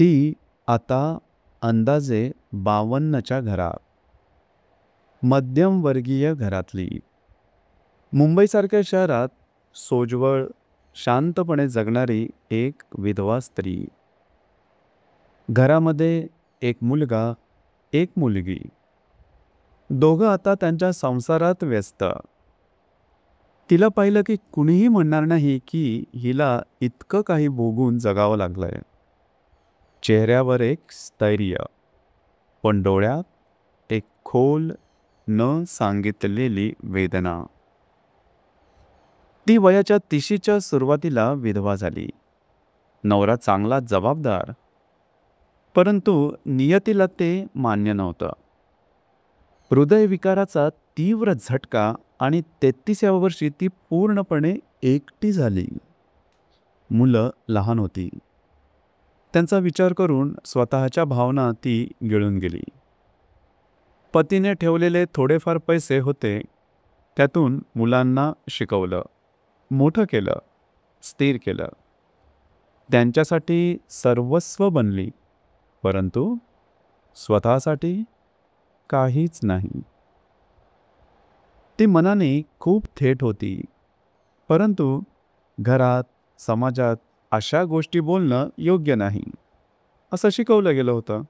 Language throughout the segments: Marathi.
ती आता अंदाजे 52च्या घरात, मध्यमवर्गीय घरातली, मुंबईसारख्या शहरात सोज्वळ शांतपणे जगणारी एक विधवा स्त्री. घरामध्ये एक मुलगा, एक मुलगी, दोघं आता त्यांच्या संसारात व्यस्त. तिला पाहिलं की कुणीही म्हणणार नाही की हिला इतकं काही भोगून जगावं लागलंय. चेहऱ्यावर एक स्थैर्य, पण डोळ्यात एक खोल न सांगितलेली वेदना. ती वयाच्या 30च्या सुरुवातीला विधवा झाली. नवरा चांगला जबाबदार, परंतु नियतीला ते मान्य नव्हतं. हृदयविकाराचा तीव्र झटका आणि 33व्या वर्षी ती पूर्णपणे एकटी झाली. मुलं लहान होती. त्यांचा विचार करून स्वतःच्या भावना ती गिळून गेली. पतीने ठेवलेले थोडेफार पैसे होते, त्यातून मुलांना शिकवलं, मोठं केलं, स्थिर केलं. त्यांच्यासाठी सर्वस्व बनली, परंतु स्वतःसाठी काहीच नाही. ती मनाने खूप थेट होती, परंतु घरात, समाजात अशा गोष्टी बोलणं योग्य नाही, असं शिकवलं गेलं होतं.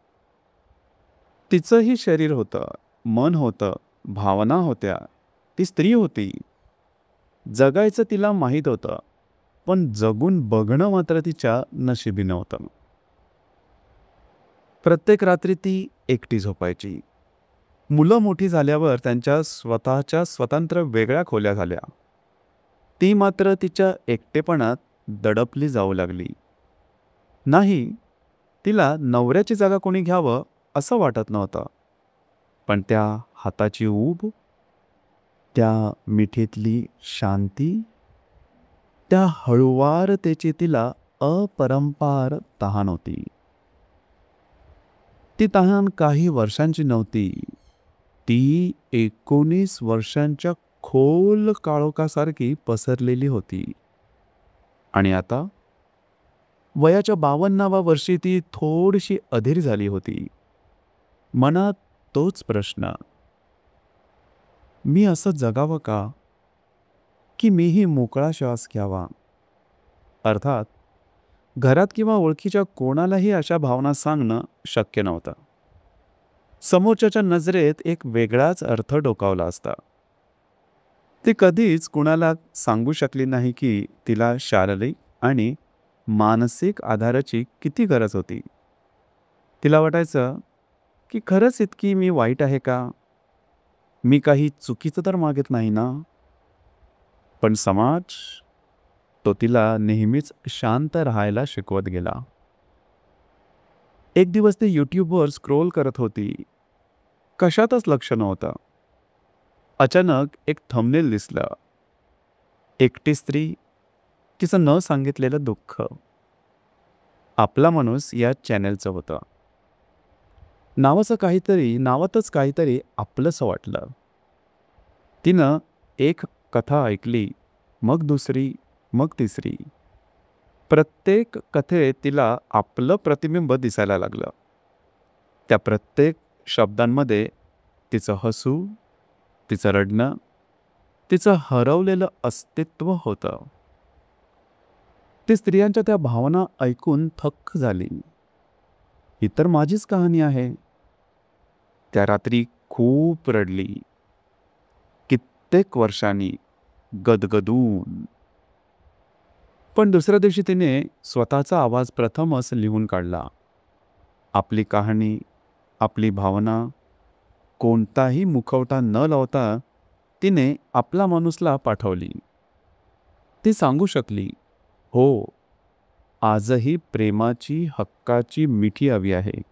तिचंही शरीर होतं, मन होतं, भावना होत्या. ती स्त्री होती. जगायचं तिला माहीत होतं, पण जगून बघणं मात्र तिच्या नशिबी नव्हतं. प्रत्येक रात्री ती एकटी झोपायची. मुलं मोठी झाल्यावर त्यांच्या स्वतःच्या स्वतंत्र वेगळ्या खोल्या झाल्या. ती मात्र तिच्या एकटेपणात दडपली जाऊ लागली. नाही, तिला नवऱ्याची जागा कोणी घ्यावं असं वाटत नव्हतं, पण त्या हाताची ऊब, त्या मिठीतली शांती, त्या हळुवारतेची तिला अपरंपार तहान होती. ती तहान काही वर्षांची नव्हती. ती 19 वर्षांच्या खोल काळोखासारखी पसरलेली होती. आणि आता वयाच्या 52व्या वर्षी ती थोडीशी अधीर झाली होती. मनात तोच प्रश्न, मी असं जगावं का, की मीही मोकळा श्वास घ्यावा. अर्थात घरात किंवा ओळखीच्या कोणालाही अशा भावना सांगणं शक्य नव्हतं. समोरच्याच्या नजरेत एक वेगळाच अर्थ डोकावला असता. ती कधीच कुणाला सांगू शकली नाही की तिला शारीरिक आणि मानसिक आधाराची किती गरज होती. तिला वाटायचं की खरंच इतकी मी वाईट आहे का? मी काही चुकीचं तर मागत नाही ना? पण समाज तो तिला नेहमीच शांत राहायला शिकवत गेला. एक दिवस ती यूट्यूबवर स्क्रोल करत होती. कशातच लक्ष नव्हतं. अचानक एक थंबनेल दिसलं. एकटी स्त्री, तिचं न सांगितलेलं दुःख. आपला माणूस या चॅनेलचं होतं. नावातच काहीतरी आपलंसं वाटलं. तिनं एक कथा ऐकली, मग दुसरी, मग तिसरी. प्रत्येक कथेत तिला आपलं प्रतिबिंब दिसायला लागलं. त्या प्रत्येक शब्दांमध्ये तिचं हसू, तिचं रडणं, तिचं हरवलेलं अस्तित्व होतं. ती स्त्रियांच्या त्या भावना ऐकून थक्क झाली. ही तर माझीच कहाणी आहे. त्या रात्री खूप रडली, कित्येक वर्षांनी, गदगदून. पण दुसऱ्या दिवशी तिने स्वतःचा आवाज प्रथमच लिहून काढला. आपली कहाणी, आपली भावना, कोणताही मुखवटा न लावता तिने आपला माणूसला पाठवली. ती सांगू शकली, हो, आजही प्रेमाची, हक्काची मिठी हवी आहे.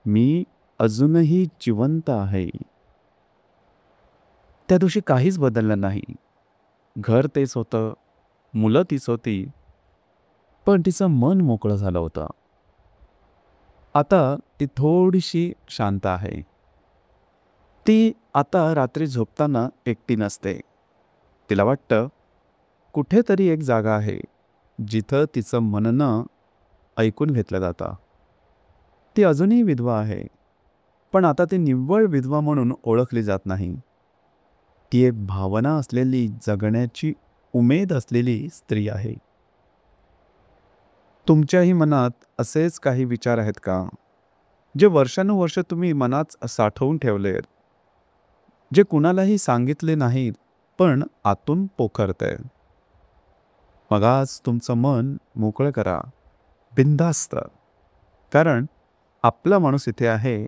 मी अजूनही जिवंत आहे. त्या दिवशी काहीच बदललं नाही. घर तेच होतं, मुलं तीच होती, पण तिचं मन मोकळं झालं होतं. आता ती थोडीशी शांत आहे. ती आता रात्री झोपताना एकटी नसते. तिला वाटतं कुठेतरी एक जागा आहे जिथं तिचं म्हणणं ऐकून घेतलं जातं. ती अजूनही विधवा आहे, पण आता ती निव्वळ विधवा म्हणून ओळखली जात नाही. ती एक भावना असलेली, जगण्याची उमेद असलेली स्त्री आहे. तुमच्याही मनात असेच काही विचार आहेत का, जे वर्षानुवर्ष तुम्ही मनात साठवून ठेवलेत, जे कुणालाही सांगितले नाहीत, पण आतून पोखरतंय? मग आज तुमचं मन मोकळं करा, बिनधास्त. कारण आपला माणूस इथे आहे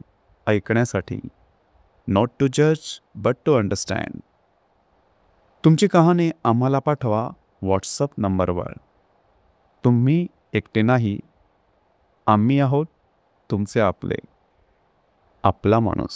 ऐकण्यासाठी. नॉट टू जज, बट टू अंडरस्टँड. तुमची कहाणी आम्हाला पाठवा व्हॉट्सअप नंबरवर. तुम्ही एकटे नाही, आम्ही आहोत तुमचे आपले, आपला माणूस.